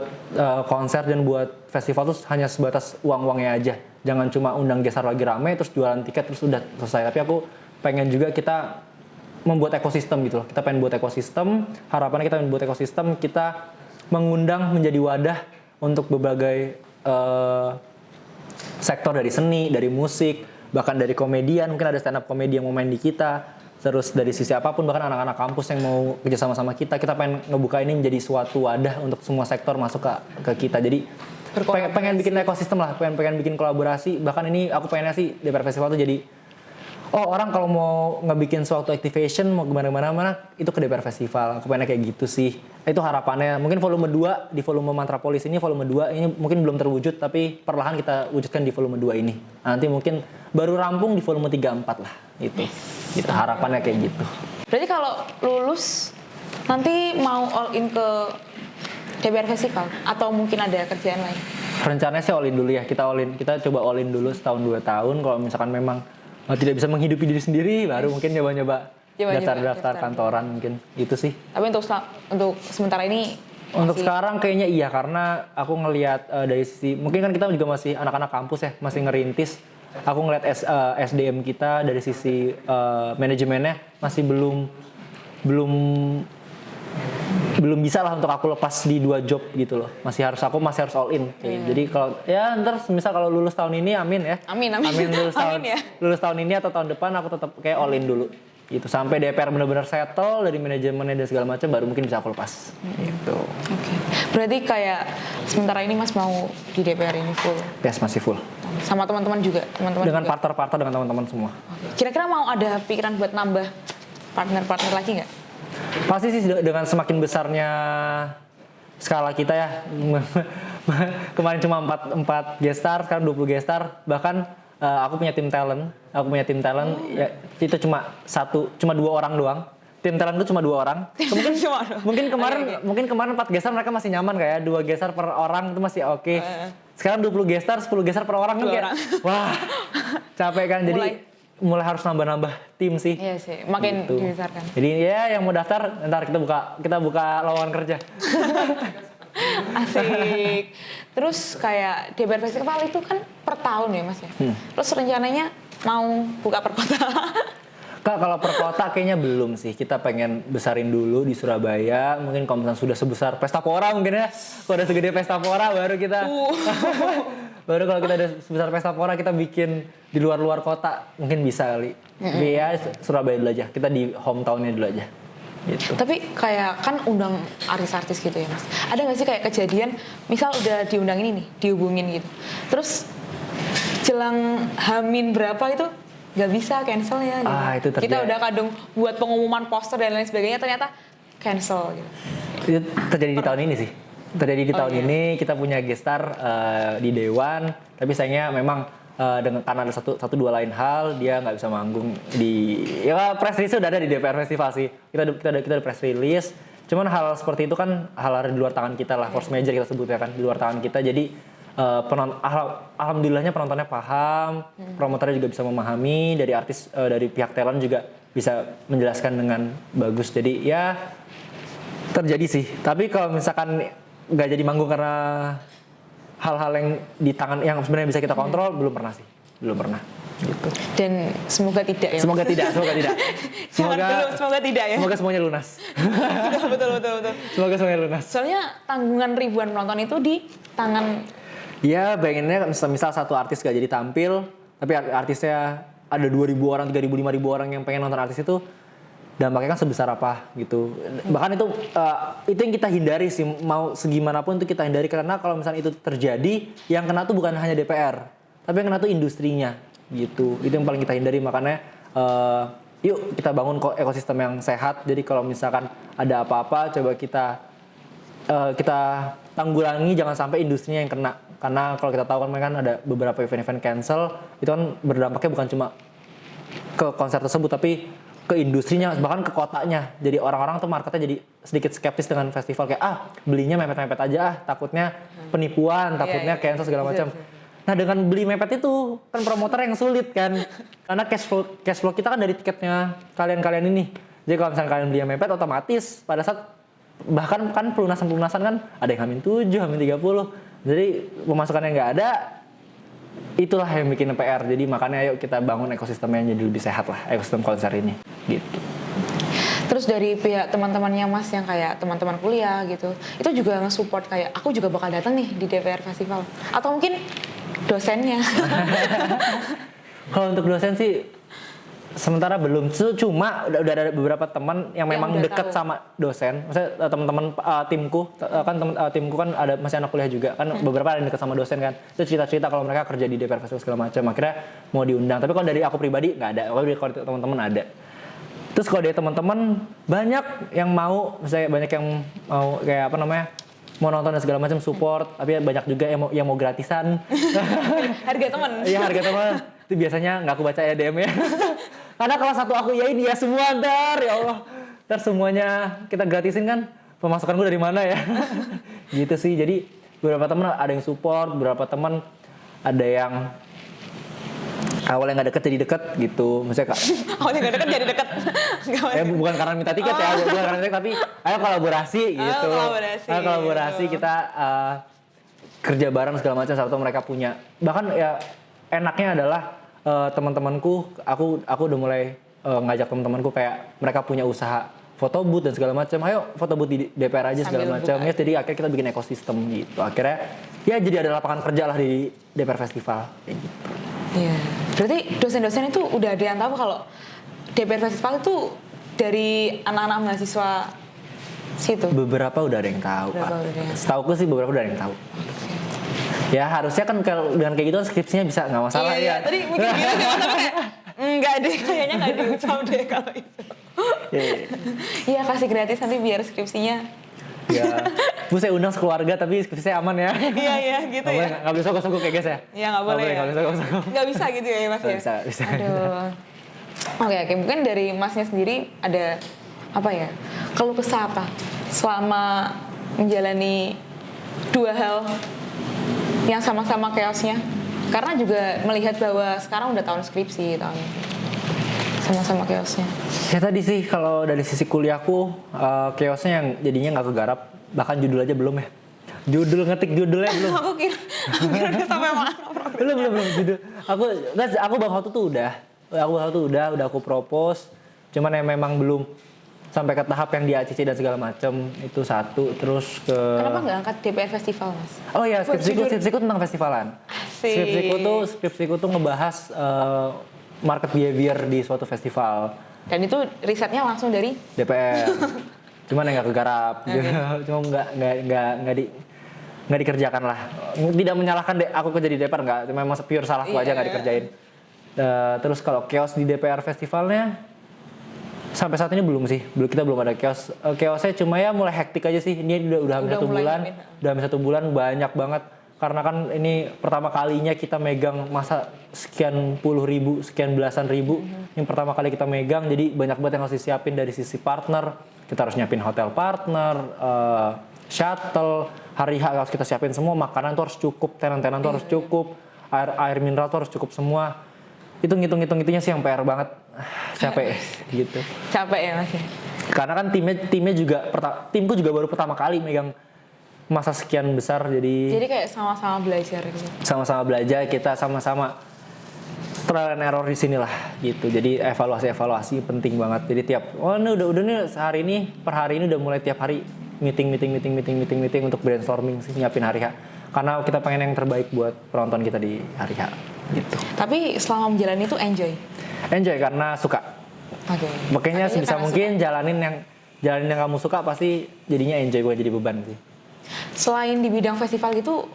konser dan buat festival tuh hanya sebatas uang-uangnya aja. Jangan cuma undang gestar lagi rame terus jualan tiket terus udah selesai. Tapi aku pengen juga kita membuat ekosistem gitu loh. Kita pengen buat ekosistem, harapannya kita pengen buat ekosistem, kita mengundang menjadi wadah untuk berbagai sektor dari seni, dari musik, bahkan dari komedian, mungkin ada stand up komedi yang mau main di kita. Terus dari sisi apapun, bahkan anak-anak kampus yang mau kerja sama kita pengen ngebuka ini menjadi suatu wadah untuk semua sektor masuk ke kita. Jadi pengen bikin ekosistem lah, pengen bikin kolaborasi. Bahkan ini aku pengennya sih DPR Festival tuh jadi, orang kalau mau ngebikin suatu activation, mau gimana-mana, itu ke DPR Festival. Aku pengennya kayak gitu sih. Itu harapannya. Mungkin volume 2, di volume Mantrapolis ini, volume 2 ini mungkin belum terwujud, tapi perlahan kita wujudkan di volume 2 ini. Nanti mungkin baru rampung di volume 3-4 lah. Itu. Gitu, harapannya kayak gitu. Berarti kalau lulus, nanti mau all in ke DPR Festival? Atau mungkin ada kerjaan lain? Rencananya sih all in dulu ya. Kita coba all in dulu setahun 2 tahun. Kalau misalkan memang tidak bisa menghidupi diri sendiri, baru mungkin nyoba-nyoba daftar kantoran mungkin. Itu sih. Tapi untuk sementara ini untuk sekarang kayaknya iya, karena aku ngelihat dari sisi, mungkin kan kita juga masih anak-anak kampus ya, masih ngerintis. Aku ngelihat SDM kita dari sisi manajemennya masih belum bisa lah untuk aku lepas di 2 job gitu loh. Aku masih harus all in. Jadi kalau ya ntar misal kalau lulus tahun ini, amin ya. Amin lulus tahun ini atau tahun depan aku tetap kayak all in dulu. Gitu sampai DPR benar-benar settle dari manajemennya dan segala macam, baru mungkin bisa aku lepas. Gitu. Oke. Berarti kayak sementara ini Mas mau di DPR ini full? Yes, masih full. Sama teman-teman juga? Dengan partner-partner, dengan teman-teman semua. Oke. Kira-kira mau ada pikiran buat nambah partner-partner lagi nggak? Pasti sih dengan semakin besarnya skala kita ya. Kemarin cuma 4 gestar, sekarang 20 gestar. Bahkan aku punya tim talent. Ya, itu cuma 2 orang doang. Tim talent itu cuma 2 orang. Mungkin kemarin 4 gestar mereka masih nyaman kayak 2 gestar per orang itu masih oke. Sekarang 20 gestar, 10 gestar per orang kan kayak wah, capek kan. Jadi mulai harus nambah-nambah tim sih. Iya sih, makin gitu. dibesarkan. Jadi ya yang mau daftar, ntar kita buka lowongan kerja. Asik. Terus kayak DPR Festival itu kan per tahun ya Mas ya. Terus rencananya mau buka per kota? Kak, kalau per kota kayaknya belum sih. Kita pengen besarin dulu di Surabaya. Mungkin kalau misalnya sudah sebesar Pesta Pora mungkin ya. Kalau udah segede Pesta Pora baru kita baru kalau kita udah sebesar Pesta Pora kita bikin di luar kota mungkin bisa kali. Tapi ya Surabaya dulu aja. Kita di hometown-nya dulu aja. gitu. Tapi kayak kan undang artis-artis gitu ya Mas. Ada nggak sih kayak kejadian, misal udah diundang ini nih, dihubungin gitu. Terus jelang Hamin berapa itu nggak bisa cancel ya gitu. Itu terjadi. Kita udah kadung buat pengumuman poster dan lain sebagainya ternyata cancel gitu. Itu terjadi di tahun ini sih. Terjadi di tahun iya. ini kita punya gestar di Dewan, tapi sayangnya memang karena ada satu dua lain hal dia nggak bisa manggung di press release udah ada di DPR Festival sih. Kita ada press release. Cuman hal seperti itu kan hal di luar tangan kita lah, force major kita sebutnya kan, di luar tangan kita. Jadi alhamdulillahnya penontonnya paham, promotornya juga bisa memahami, dari artis dari pihak talent juga bisa menjelaskan dengan bagus. Jadi ya terjadi sih. Tapi kalau misalkan nggak jadi manggung karena hal-hal yang di tangan yang sebenarnya bisa kita kontrol, belum pernah sih, belum pernah. Gitu. Dan semoga tidak ya. Semoga tidak. Semoga tidak ya. Semoga semuanya lunas. betul. Semoga semuanya lunas. Soalnya tanggungan ribuan penonton itu di tangan. Ya, bayanginnya misal satu artis gak jadi tampil, tapi artisnya ada 2.000 orang, 3.000, 5.000 orang yang pengen nonton artis itu, dampaknya kan sebesar apa gitu. Bahkan itu yang kita hindari sih, mau segimanapun itu kita hindari, karena kalau misalnya itu terjadi, yang kena tuh bukan hanya DPR, tapi yang kena tuh industrinya gitu. Itu yang paling kita hindari, makanya yuk kita bangun ekosistem yang sehat. Jadi kalau misalkan ada apa-apa, coba kita tanggulangi, jangan sampai industrinya yang kena. Karena kalau kita tahu kan ada beberapa event-event cancel, itu kan berdampaknya bukan cuma ke konser tersebut, tapi ke industrinya, bahkan ke kotanya. Jadi orang-orang tuh marketnya jadi sedikit skeptis dengan festival, kayak belinya mepet-mepet aja, takutnya penipuan, takutnya cancel segala macam. Nah, dengan beli mepet itu kan promotor yang sulit kan, karena cash flow kita kan dari tiketnya kalian ini. Jadi kalau misalnya kalian beli yang mepet, otomatis pada saat bahkan kan pelunasan kan ada yang H-7, H-30. Jadi pemasukannya nggak ada, itulah yang bikin PR. Jadi makanya ayo kita bangun ekosistemnya jadi lebih sehat lah, ekosistem konser ini gitu. Terus dari pihak teman-temannya Mas yang kayak teman-teman kuliah gitu, itu juga nge-support kayak aku juga bakal datang nih di DPR Festival, atau mungkin dosennya. Kalau untuk dosen sih sementara belum, cuma udah ada beberapa teman yang memang dekat sama dosen. Maksudnya teman-teman timku kan ada masih anak kuliah juga kan, beberapa ada yang dekat sama dosen kan. Itu cerita-cerita kalau mereka kerja di DPR Festival segala macam, akhirnya mau diundang. Tapi kalau dari aku pribadi nggak ada. Kalau dari teman-teman ada. Terus kalau dari teman-teman banyak yang mau, misalnya banyak yang mau kayak mau nonton dan segala macam, support. Tapi banyak juga yang mau gratisan. Harga teman. Iya, harga teman. Itu biasanya nggak aku baca ya DM ya. Karena kalau satu aku yain ya semua ntar, ya Allah. Ntar semuanya kita gratisin kan, pemasukan gue dari mana ya. Gitu sih, jadi beberapa teman ada yang support, beberapa teman ada yang awalnya nggak deket jadi deket gitu. Maksudnya Awalnya nggak deket jadi deket. Bukan karena minta tiket ya, bukan karena tiket, tapi ayo kolaborasi gitu. Ayo kolaborasi kita kerja bareng segala macam, satu mereka punya. Bahkan ya enaknya adalah teman-temanku, aku udah mulai ngajak teman-temanku kayak mereka punya usaha foto booth dan segala macam. Ayo foto booth di DPR aja segala macam. Ya, jadi akhirnya kita bikin ekosistem gitu. Akhirnya ya jadi ada lapangan kerja lah di DPR Festival kayak gitu. Iya. Berarti dosen-dosen itu udah ada yang tahu kalau DPR Festival itu dari anak-anak mahasiswa situ? Beberapa udah ada yang tahu. Setauku sih beberapa udah ada yang tahu. Ya harusnya kan kalau dengan kayak gitu skripsinya bisa nggak masalah ya. Tadi mikir gitu sih Mas, tapi kayak enggak deh, kayaknya nggak diucap deh kalau itu. Iya kasih gratis nanti biar skripsinya. Ya, Bu saya undang sekeluarga tapi skripsinya aman ya. Iya gitu ya. ya. Nggak bisa sogok-sogok kayak guys ya. Iya nggak boleh. Nggak bisa gitu ya Mas ya. Bisa. Aduh. Oke, mungkin dari Masnya sendiri ada apa ya? Keluh kesah apa selama menjalani dua hal yang sama-sama chaosnya, karena juga melihat bahwa sekarang udah tahun skripsi, tahun sama-sama chaosnya. Ya tadi sih kalau dari sisi kuliahku chaosnya yang jadinya nggak kegarap, bahkan judul aja belum ya. Ngetik judulnya belum. Aku kira udah sampai mana? belum judul. Aku waktu itu udah aku propose, cuman yang memang belum sampai ke tahap yang di ACC dan segala macam, itu satu. Terus ke Kenapa nggak angkat DPR Festival Mas? Oh ya, skripsiku tentang festivalan. Skripsiku tuh ngebahas market behavior di suatu festival. Dan itu risetnya langsung dari DPR. Cuman yang nggak kegarap, cuma nggak dikerjakan lah. Tidak menyalahkan aku kerja di DPR, nggak, cuma memang pure salahku aja nggak dikerjain. Terus kalau chaos di DPR festivalnya sampai saat ini belum sih, kita belum ada chaos. Chaosnya cuma ya mulai hektik aja sih. Ini udah hampir 1 bulan, udah hampir 1 bulan banyak banget. Karena kan ini pertama kalinya kita megang masa sekian puluh ribu, sekian belasan ribu. Yang pertama kali kita megang, jadi banyak banget yang harus disiapin dari sisi partner. Kita harus nyiapin hotel partner, shuttle, hari H harus kita siapin semua, makanan tuh harus cukup, tenan-tenan tuh harus cukup, air mineral tuh harus cukup semua. Itu ngitung-ngitungnya sih yang PR banget, capek gitu. Capek ya Mas? Karena kan timnya juga, timku juga baru pertama kali megang masa sekian besar, jadi kayak sama-sama belajar gitu. Sama-sama belajar, kita sama-sama trial and error di sini lah gitu. Jadi evaluasi penting banget. Jadi tiap ini udah nih hari ini per hari ini udah mulai tiap hari meeting untuk brainstorming sih, nyiapin hari H. Karena kita pengen yang terbaik buat penonton kita di hari H gitu. Tapi selama menjalani itu enjoy karena suka. Oke. Makanya sebisa mungkin jalanin yang kamu suka, pasti jadinya enjoy, bukan jadi beban sih. Selain di bidang festival gitu,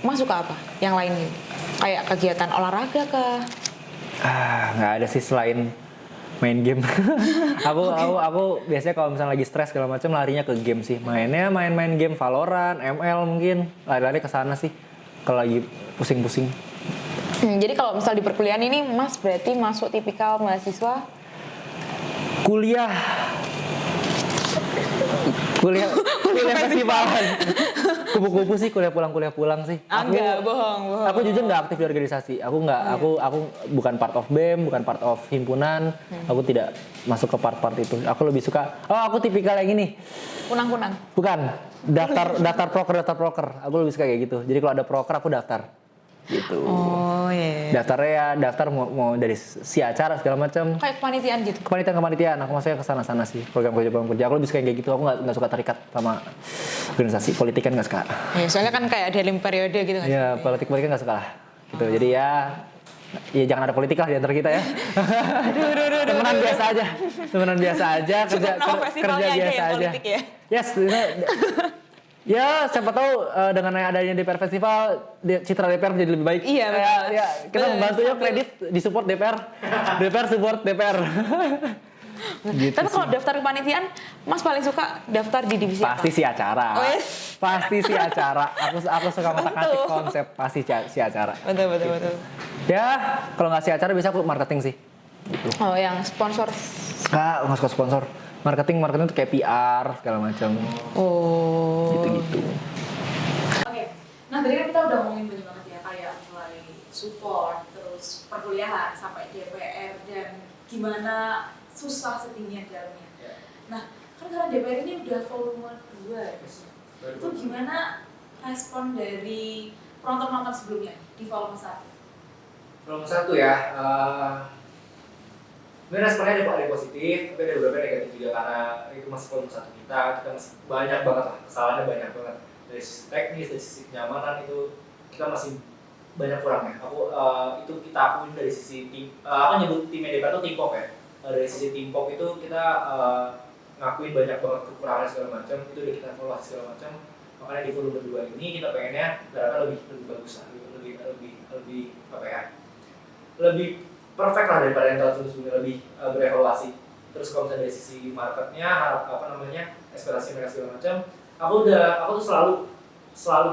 Mas suka apa? Yang lain gitu? Kayak kegiatan olahraga kah? Nggak ada sih selain main game. aku biasanya kalau misalnya lagi stres segala macam larinya ke game sih. Main game Valorant, ML mungkin. Lari-lari ke sana sih kalau lagi pusing-pusing. Jadi kalau misal di perkuliahan ini Mas berarti masuk tipikal mahasiswa kuliah festivalan. Kupu-kupu sih, kuliah pulang sih. Enggak, bohong. Aku jujur nggak aktif di organisasi. Aku bukan part of BEM, bukan part of himpunan. Aku tidak masuk ke part-part itu. Aku lebih suka, aku tipikal yang ini. Kunang-kunang. Bukan, daftar proker. Aku lebih suka kayak gitu. Jadi kalau ada proker aku daftar. Gitu. Oh iya. Daftar mau dari si acara segala macam. Kayak kepanitiaan gitu. Kepanitiaan. Aku maksudnya ke sana sih. Program kerja. Aku lebih suka kayak gitu. Aku nggak suka terikat sama organisasi. Politik kan nggak suka. Ya, soalnya kan kayak ada periode gitu kan. Iya, politik kan nggak suka lah. Gitu. Jadi ya jangan ada politik lah di antara kita ya. Temenan biasa aja. Kerja biasa aja. Ya? Yes. Ya, siapa tahu dengan adanya DPR Festival, citra DPR menjadi lebih baik. Iya, benar. Ya, kita membantu ya, kredit disupport DPR. DPR support DPR. Gitu. Tapi kalau daftar kepanitiaan, Mas paling suka daftar di divisi apa? Pasti si acara. Oh, yes. Pasti si acara. Aku suka ngotak-ngatik konsep, pasti si acara. Betul. Ya, kalau nggak si acara bisa aku marketing sih. Gitu. Oh, yang sponsor. Nggak suka sponsor. Marketing itu kayak PR segala macam. Oh. Gitu. Oke. Nah, tadi kan kita udah ngomongin banyak banget ya, kayak mulai support, terus perkuliahan sampai DPR dan gimana susah sedihnya dalamnya. Nah, kan karena DPR ini udah volume 2 ya. Itu gimana respon dari penonton-penonton sebelumnya di volume 1? Volume 1 ya. Sebenarnya responnya ada positif, tapi ada beberapa negatif juga karena itu masih volume 1 kita masih banyak banget lah, kesalahannya banyak banget dari sisi teknis, dari sisi kenyamanan itu kita masih banyak kurangnya. Itu kita akuin dari sisi tim, aku nyebut tim DPR itu tim pop ya. Dari sisi tim pop itu kita ngakuin banyak banget kekurangan segala macam, itu udah kita evaluasi segala macam. Makanya di volume 2 ini kita pengennya lebih bagus lah, lebih apa ya? Lebih perfect lah daripada yang tahun sebelumnya, lebih berevaluasi. Terus kalau misalnya dari sisi marketnya, ekspektasi mereka segala macam, aku tuh selalu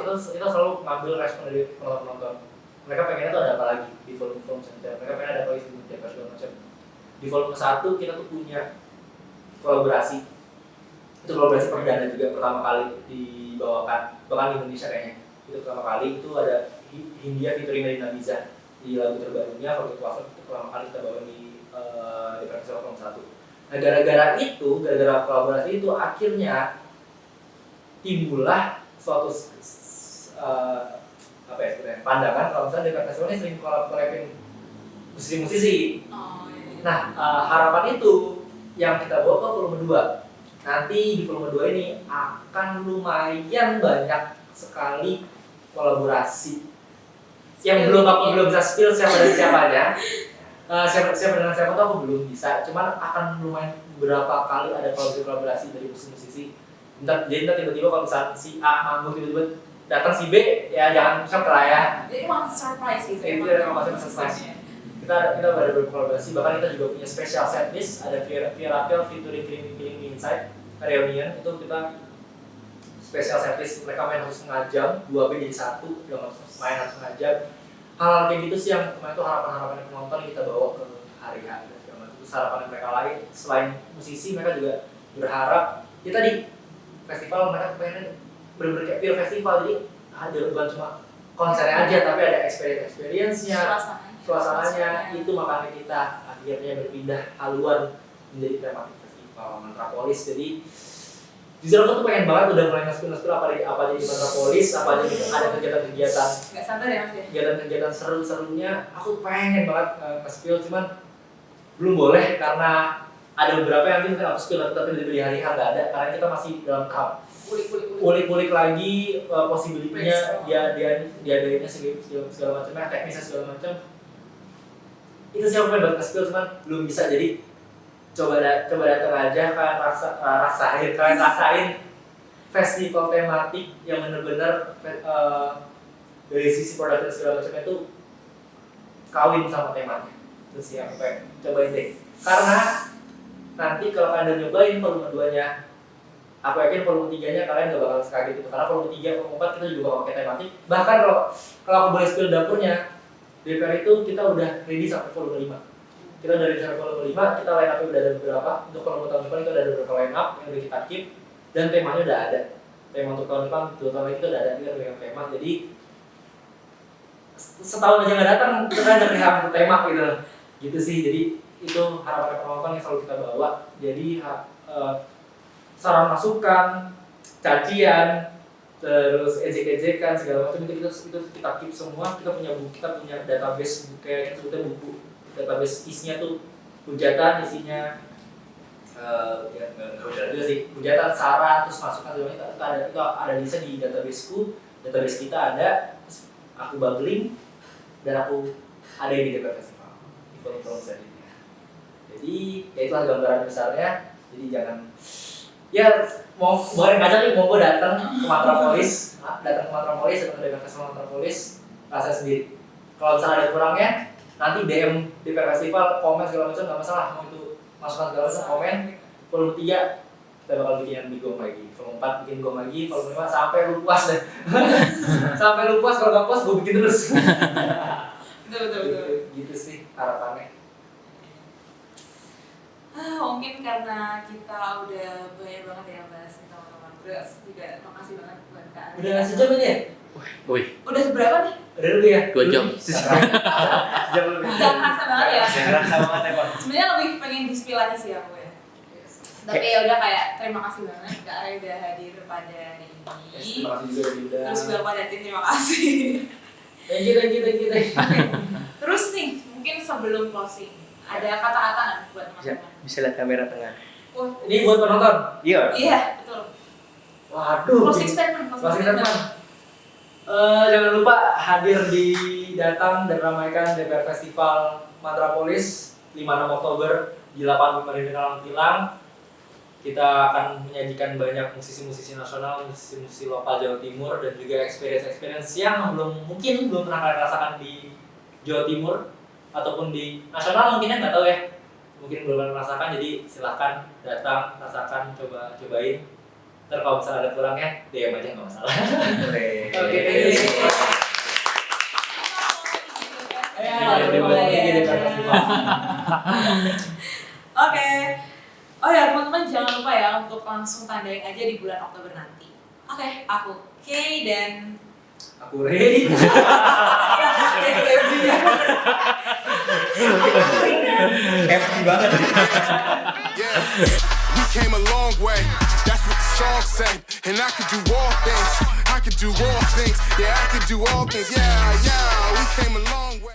kita selalu ngambil respon dari penonton. Mereka pengennya tuh ada apa lagi di volume selanjutnya. Mereka pengen ada apa lagi di segala macam. Di volume 1 kita tuh punya kolaborasi. Itu kolaborasi perdana juga pertama kali dibawakan, bahkan di Indonesia kayaknya. Itu pertama kali itu ada Hindia featuring Medina Biza di lagu terbarunya Forget to Love, itu pertama kali kita bawa di Festival Volume 1. Nah, gara-gara kolaborasi itu akhirnya timbullah suatu pandangan kalau misalnya di festival ini sering collab-collabin musisi-musisi. Nah, harapan itu yang kita bawa ke volume 2. Nanti di volume 2 ini akan lumayan banyak sekali kolaborasi yang belum bisa spill siapa dan siapanya. siapa dengan siapa tuh aku belum bisa, cuman akan lumayan beberapa kali ada kolaborasi dari musisi. Jadi tiba-tiba kalau misalnya si A manggung tiba-tiba datang si B, ya jangan shock lah ya. Jadi emang surprise gitu. Itu emang masih surprise. Kita ada berkolaborasi, bahkan kita juga punya special setlist, ada Via Raphael featuring Killing Me Inside Reunion, itu kita special setlist, mereka main harus setengah jam, 2 band jadi satu, main harus setengah jam. Hal kayak gitu sih yang kemarin tuh harapan penonton kita bawa ke hari-hari. Terus harapan mereka lain, selain musisi, mereka juga berharap kita di festival mereka pengen bener-bener kayak pure festival, jadi ada bukan cuma konsernya aja, tapi ada experience-nya, suasananya. Itu makanya kita akhirnya berpindah haluan menjadi tematik festival Mantrapolis. Jadi jujur aku tuh pengen banget udah mulai nge-spill apa aja di Mantrapolis, apa aja ada kegiatan-kegiatan. Nggak sabar ya Mas ya? Kegiatan-kegiatan seru-serunya, aku pengen banget nge-spill, cuman belum boleh karena ada beberapa yang mungkin aku spill tapi di hari nggak ada, karena kita masih dalam tahap ulik-ulik lagi possibility-nya, diadainnya segala macamnya, teknisnya segala macam. Itu sih aku pengen banget nge-spill, cuman belum bisa. Jadi coba datang aja, kalian rasain festival tematik yang benar-benar dari sisi produk dan segala macamnya itu kawin sama temanya. Terus yang pengen cobain deh, karena nanti kalau kalian nyobain volume 2-nya, aku yakin volume 3-nya kalian gak bakal sekaget itu, karena volume 3, volume 4 kita juga bakal pakai tematik. Bahkan kalau aku boleh spill dapurnya, DPR itu kita udah ready sampai volume 5. Kita dari volume 5, kita line up udah ada beberapa. Untuk volume tahun depan itu ada beberapa line up yang udah kita keep, dan temanya udah ada. Tema untuk tahun depan, 2 tahun lagi itu udah ada, kita dengan tema. Jadi setahun aja nggak datang, kita udah rehab untuk tema gitu sih. Jadi itu harapan penonton yang selalu kita bawa. Jadi saran masukan, cacian, terus ejek-ejekan segala macam itu kita keep semua. Kita punya database kayak sebutnya buku. Database isinya tuh hujatan, isinya ya nggak hujatan juga sih, hujatan, saran, terus masukan segala itu ada listnya di databaseku. Database kita ada, aku bundling dan aku ada di DPR Festival event selanjutnya. Jadi ya itulah gambaran besarnya. Jadi jangan ya mau bukan aja nih, mau gue datang ke Mantrapolis, datang ke DPR Festival Mantrapolis, rasa sendiri. Kalau misalnya ada kurangnya, nanti DM DPR Festival, komen segala macam, nggak masalah. Mau itu masukan segala macam, komen. Volume 3 kita bakal bikin yang lebih gong lagi, volume 4 bikin gong lagi, volume 5 sampai lu puas deh. Sampai lu puas, kalau nggak puas gue bikin terus. Betul. Gitu sih harapannya. Mungkin karena kita udah banyak banget ya bahas nih teman-teman. Terus juga makasih banget buat Kak Arya. Udah ngasih jam ini ya? Wih, Udah seberapa nih? Udah lebih ya? 2 jam. Jam lebih. Udah kerasa banget ya? Kerasa banget ya Pak. Sebenarnya lebih pengen di-spill aja sih aku ya. Tapi ya udah kayak terima kasih banget Kak Arya udah hadir pada hari ini. Terima kasih juga udah diundang. Terus Bapak Datin terima kasih. Thank you. Terus nih, mungkin sebelum closing, ada kata-kata nggak buat teman-teman? Bisa lihat kamera tengah. Ini buat penonton. Iya. Iya, betul. Waduh. Closing statement. Jangan lupa datang dan ramaikan DPR Festival Mantrapolis 5-6 Oktober di 8 Marina Tilang. Kita akan menyajikan banyak musisi-musisi nasional, musisi-musisi lokal Jawa Timur, dan juga experience yang mungkin belum pernah kalian rasakan di Jawa Timur ataupun di nasional, mungkin nggak tahu ya, mungkin belum pernah rasakan. Jadi silahkan datang, rasakan, cobain. Ntar kalau misalnya ada kurangnya, DM aja nggak masalah. Oke. Oke. Oh ya teman-teman, jangan lupa ya untuk langsung tandain aja di bulan Oktober nanti. Oke, aku Kay dan Aku Ray. Happy banget. Yeah, we came a long way. That's what the song say. And I could do all things. I could do all things. Yeah, I could do all things. Yeah, we came a long way.